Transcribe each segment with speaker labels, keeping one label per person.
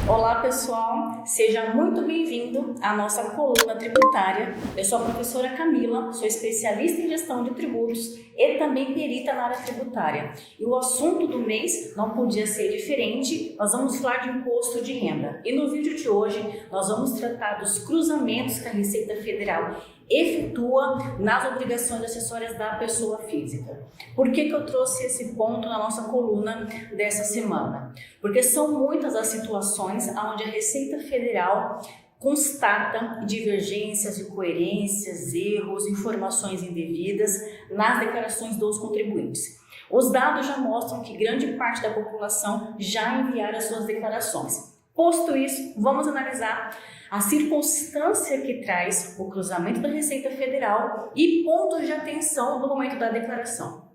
Speaker 1: Olá pessoal, seja muito bem-vindo à nossa coluna tributária. Eu sou a professora Camila, sou especialista em gestão de tributos e também perita na área tributária. E o assunto do mês não podia ser diferente, nós vamos falar de imposto de renda. E no vídeo de hoje nós vamos tratar dos cruzamentos que a Receita Federal efetua nas obrigações acessórias da pessoa física. Por que eu trouxe esse ponto na nossa coluna dessa semana? Porque são muitas as situações onde a Receita Federal constata divergências, incoerências, erros, informações indevidas nas declarações dos contribuintes. Os dados já mostram que grande parte da população já enviaram as suas declarações. Posto isso, vamos analisar a circunstância que traz o cruzamento da Receita Federal e pontos de atenção no momento da declaração.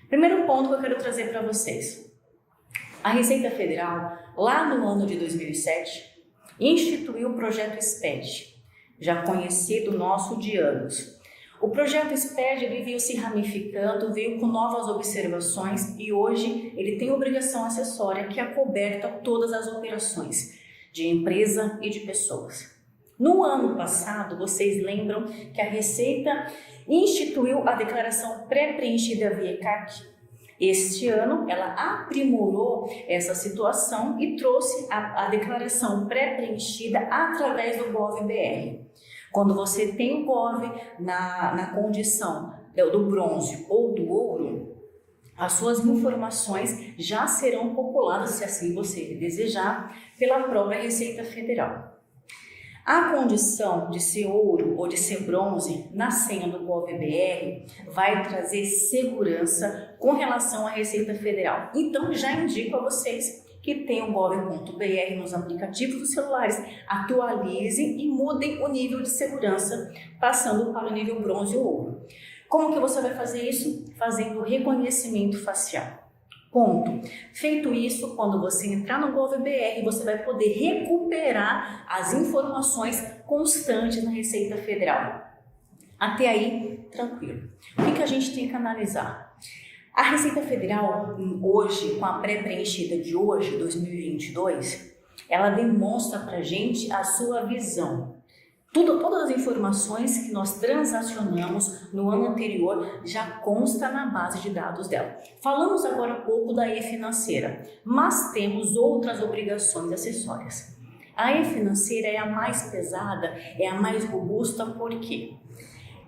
Speaker 1: Primeiro ponto que eu quero trazer para vocês. A Receita Federal, lá no ano de 2007, instituiu o projeto SPED, já conhecido nosso de anos. O projeto SPED ele veio se ramificando, veio com novas observações e hoje ele tem obrigação acessória que acoberta todas as operações de empresa e de pessoas. No ano passado, vocês lembram que a Receita instituiu a declaração pré-preenchida via ECAC. Este ano, ela aprimorou essa situação e trouxe a declaração pré-preenchida através do GOV-BR. Quando você tem o GOV na condição do bronze ou do ouro, as suas informações já serão populadas, se assim você desejar, pela própria Receita Federal. A condição de ser ouro ou de ser bronze na senha do GOV-BR vai trazer segurança com relação à Receita Federal. Então, já indico a vocês que tem o gov.br nos aplicativos dos celulares, atualizem e mudem o nível de segurança, passando para o nível bronze ou ouro. Como que você vai fazer isso? Fazendo reconhecimento facial. Ponto. Feito isso, quando você entrar no GOV.br, você vai poder recuperar as informações constantes na Receita Federal. Até aí, tranquilo. O que a gente tem que analisar? A Receita Federal, hoje, com a pré-preenchida de hoje, 2022, ela demonstra para a gente a sua visão. Todas as informações que nós transacionamos no ano anterior já consta na base de dados dela. Falamos agora um pouco da e-financeira, mas temos outras obrigações acessórias. A e-financeira é a mais pesada, é a mais robusta, por quê?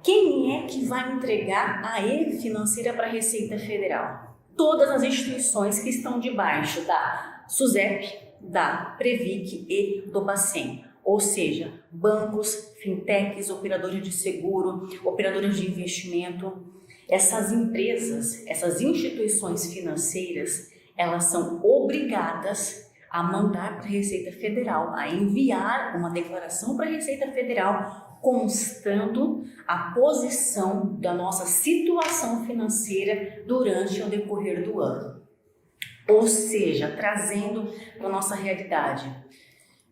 Speaker 1: Quem é que vai entregar a e-financeira para a Receita Federal? Todas as instituições que estão debaixo da SUSEP, da Previc e do Bacen. Ou seja, bancos, fintechs, operadores de seguro, operadoras de investimento. Essas empresas, essas instituições financeiras, elas são obrigadas a mandar para a Receita Federal, a enviar uma declaração para a Receita Federal constando a posição da nossa situação financeira durante o decorrer do ano. Ou seja, trazendo para a nossa realidade.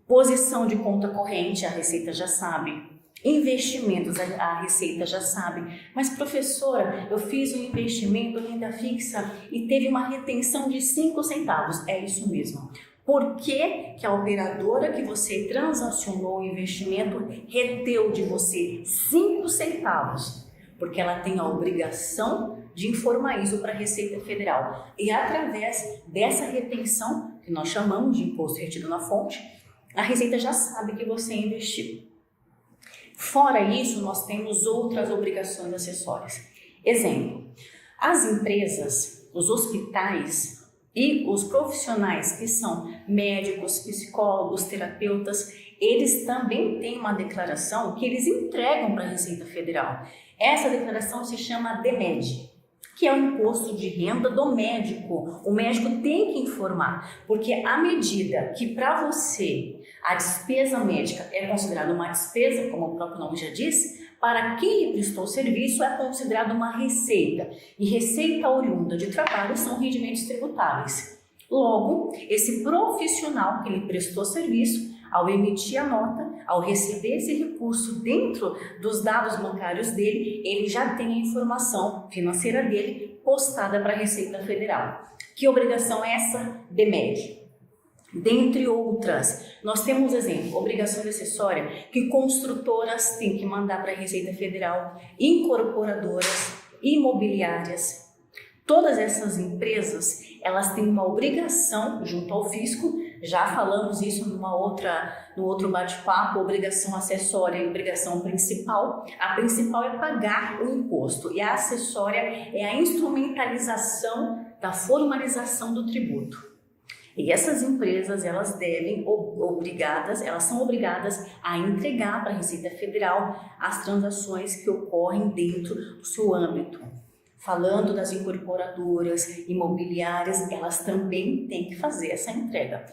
Speaker 1: Posição de conta corrente, a Receita já sabe. Investimentos, a Receita já sabe. Mas, professora, eu fiz um investimento renda fixa e teve uma retenção de 5 centavos. É isso mesmo. Por que a operadora que você transacionou o investimento reteu de você 5 centavos? Porque ela tem a obrigação de informar isso para a Receita Federal. E através dessa retenção, que nós chamamos de imposto retido na fonte, a Receita já sabe que você investiu. Fora isso, nós temos outras obrigações acessórias. Exemplo, as empresas, os hospitais e os profissionais que são médicos, psicólogos, terapeutas, eles também têm uma declaração que eles entregam para a Receita Federal. Essa declaração se chama DMED, que é o imposto de renda do médico. O médico tem que informar, porque à medida que para você a despesa médica é considerada uma despesa, como o próprio nome já diz, para quem lhe prestou serviço é considerada uma receita, e receita oriunda de trabalho são rendimentos tributáveis. Logo, esse profissional que lhe prestou serviço, ao emitir a nota, ao receber esse recurso dentro dos dados bancários dele, ele já tem a informação financeira dele postada para a Receita Federal. Que obrigação é essa? DMED. Dentre outras, nós temos exemplo, obrigação acessória que construtoras têm que mandar para a Receita Federal, incorporadoras, imobiliárias. Todas essas empresas, elas têm uma obrigação junto ao fisco, já falamos isso no outro bate-papo, obrigação acessória e obrigação principal. A principal é pagar o imposto e a acessória é a instrumentalização da formalização do tributo. E essas empresas, elas são obrigadas a entregar para a Receita Federal as transações que ocorrem dentro do seu âmbito. Falando das incorporadoras, imobiliárias, elas também têm que fazer essa entrega.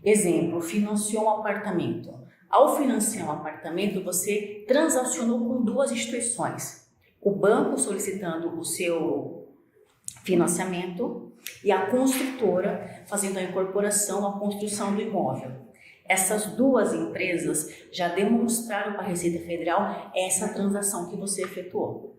Speaker 1: Exemplo, financiou um apartamento. Ao financiar um apartamento, você transacionou com duas instituições. O banco solicitando o seu financiamento e a construtora fazendo a incorporação, a construção do imóvel. Essas duas empresas já demonstraram para a Receita Federal essa transação que você efetuou.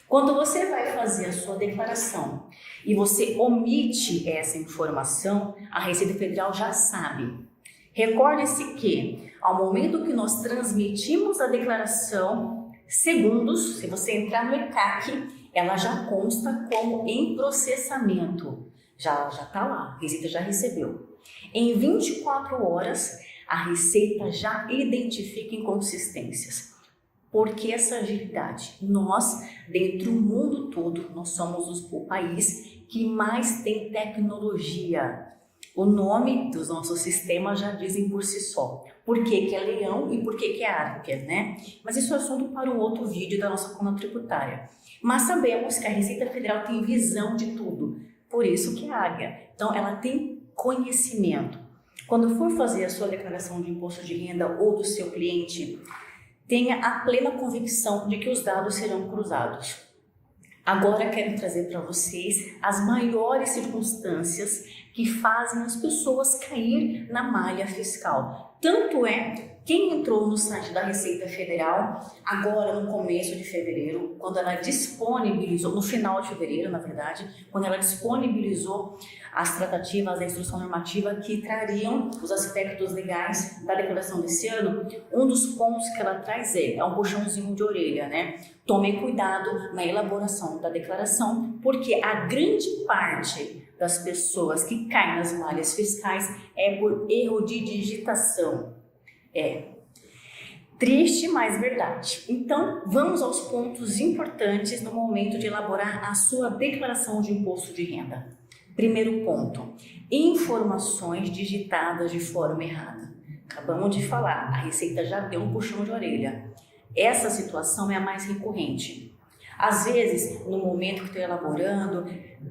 Speaker 1: Quando você vai fazer a sua declaração e você omite essa informação, a Receita Federal já sabe. Recorde-se que, ao momento que nós transmitimos a declaração, segundos, se você entrar no ECAC, ela já consta como em processamento. Já está lá, a Receita já recebeu. Em 24 horas, a Receita já identifica inconsistências. Por que essa agilidade? Nós, dentro do mundo todo, nós somos o país que mais tem tecnologia. O nome dos nossos sistemas já dizem por si só. Por que é leão e por que é águia, né? Mas isso é assunto para um outro vídeo da nossa coluna tributária. Mas sabemos que a Receita Federal tem visão de tudo, por isso que é águia. Então, ela tem conhecimento. Quando for fazer a sua declaração de imposto de renda ou do seu cliente, tenha a plena convicção de que os dados serão cruzados. Agora quero trazer para vocês as maiores circunstâncias que fazem as pessoas cair na malha fiscal. Tanto é, quem entrou no site da Receita Federal, agora no começo de fevereiro, quando ela disponibilizou, no final de fevereiro, na verdade, quando ela disponibilizou as tratativas da instrução normativa que trariam os aspectos legais da declaração desse ano, um dos pontos que ela traz é um puxãozinho de orelha, né? Tomem cuidado na elaboração da declaração, porque a grande parte das pessoas que caem nas malhas fiscais é por erro de digitação. Triste, mas verdade. Então, vamos aos pontos importantes no momento de elaborar a sua declaração de imposto de renda. Primeiro ponto, informações digitadas de forma errada. Acabamos de falar, a Receita já deu um puxão de orelha. Essa situação é a mais recorrente. Às vezes, no momento que estou elaborando,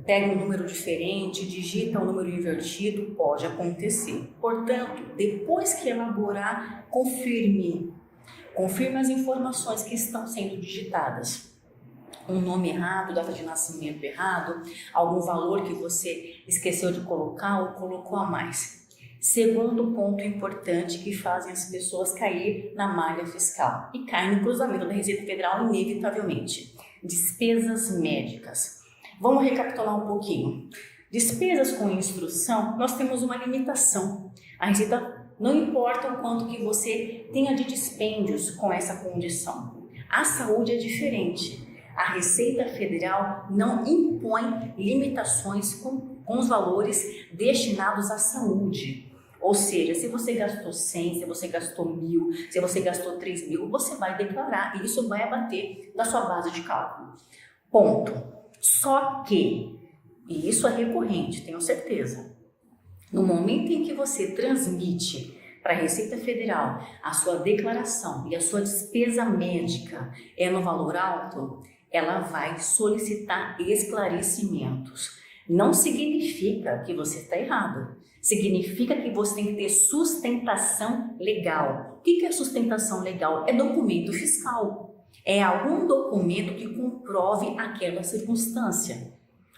Speaker 1: pega um número diferente, digita um número invertido, pode acontecer. Portanto, depois que elaborar, confirme as informações que estão sendo digitadas. Um nome errado, data de nascimento errado, algum valor que você esqueceu de colocar ou colocou a mais. Segundo ponto importante que fazem as pessoas cair na malha fiscal e caem no cruzamento da Receita Federal inevitavelmente. Despesas médicas. Vamos recapitular um pouquinho. Despesas com instrução, nós temos uma limitação. A Receita não importa o quanto que você tenha de dispêndios com essa condição. A saúde é diferente. A Receita Federal não impõe limitações com os valores destinados à saúde. Ou seja, se você gastou 100, se você gastou 1.000, se você gastou 3.000, você vai declarar e isso vai abater da sua base de cálculo. Ponto. Só que, e isso é recorrente, tenho certeza, no momento em que você transmite para a Receita Federal a sua declaração e a sua despesa médica é no valor alto, ela vai solicitar esclarecimentos. Não significa que você está errado. Significa que você tem que ter sustentação legal. O que é sustentação legal? É documento fiscal. É algum documento que comprove aquela circunstância.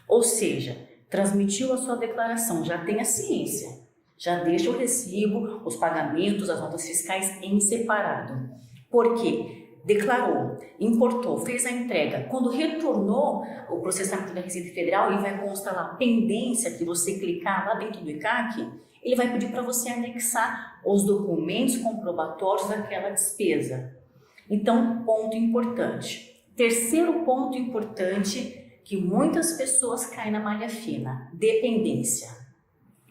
Speaker 1: Ou seja, transmitiu a sua declaração, já tem a ciência. Já deixa o recibo, os pagamentos, as notas fiscais em separado. Por quê? declarou, importou, fez a entrega. Quando retornou o processamento da Receita Federal e vai constar lá pendência, que você clicar lá dentro do ECAC, ele vai pedir para você anexar os documentos comprobatórios daquela despesa. Então, ponto importante. Terceiro ponto importante que muitas pessoas caem na malha fina: dependência.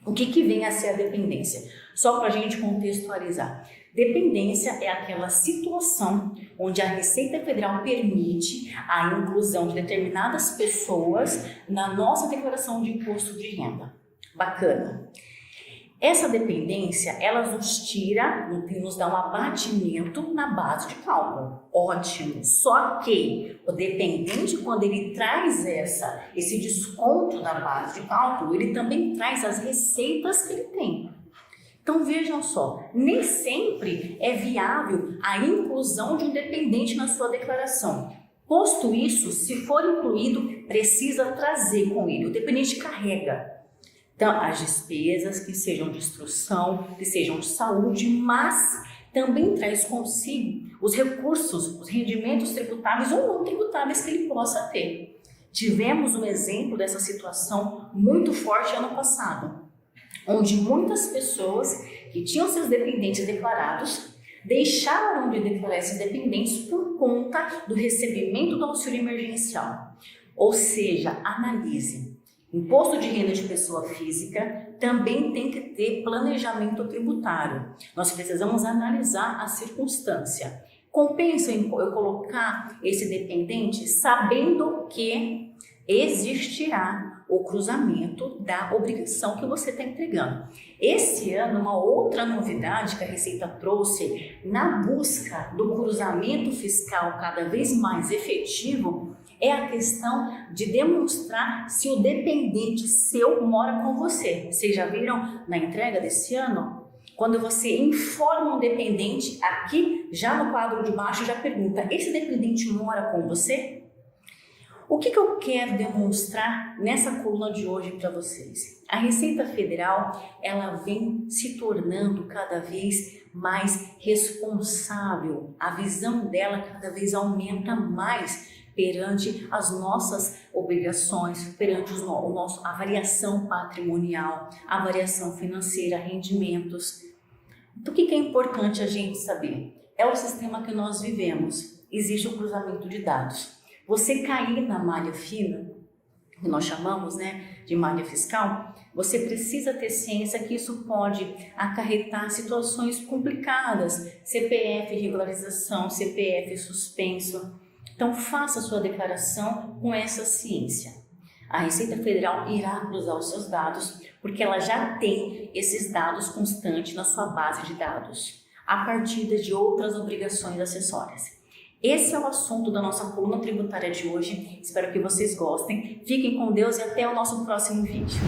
Speaker 1: O que vem a ser a dependência? Só para a gente contextualizar. Dependência é aquela situação onde a Receita Federal permite a inclusão de determinadas pessoas na nossa declaração de imposto de renda. Bacana. Essa dependência, ela nos tira, nos dá um abatimento na base de cálculo. Ótimo. Só que o dependente, quando ele traz esse desconto da base de cálculo, ele também traz as receitas que ele tem. Então vejam só, nem sempre é viável a inclusão de um dependente na sua declaração. Posto isso, se for incluído, precisa trazer com ele. O dependente carrega. Então, as despesas que sejam de instrução, que sejam de saúde, mas também traz consigo os recursos, os rendimentos tributáveis ou não tributáveis que ele possa ter. Tivemos um exemplo dessa situação muito forte ano passado, onde muitas pessoas que tinham seus dependentes declarados deixaram de declarar esses dependentes por conta do recebimento do auxílio emergencial. Ou seja, analise. Imposto de renda de pessoa física também tem que ter planejamento tributário. Nós precisamos analisar a circunstância. Compensa eu colocar esse dependente sabendo que existirá o cruzamento da obrigação que você está entregando. Esse ano, uma outra novidade que a Receita trouxe na busca do cruzamento fiscal cada vez mais efetivo é a questão de demonstrar se o dependente seu mora com você. Vocês já viram na entrega desse ano? Quando você informa um dependente, aqui já no quadro de baixo já pergunta: esse dependente mora com você? O que eu quero demonstrar nessa coluna de hoje para vocês? A Receita Federal, ela vem se tornando cada vez mais responsável. A visão dela cada vez aumenta mais perante as nossas obrigações, perante a variação patrimonial, a variação financeira, rendimentos. Então, o que é importante a gente saber? É o sistema que nós vivemos. Existe o cruzamento de dados. Você cair na malha fina, que nós chamamos, de malha fiscal, você precisa ter ciência que isso pode acarretar situações complicadas, CPF regularização, CPF suspenso. Então, faça a sua declaração com essa ciência. A Receita Federal irá cruzar os seus dados, porque ela já tem esses dados constantes na sua base de dados, a partir de outras obrigações acessórias. Esse é o assunto da nossa coluna tributária de hoje. Espero que vocês gostem. Fiquem com Deus e até o nosso próximo vídeo.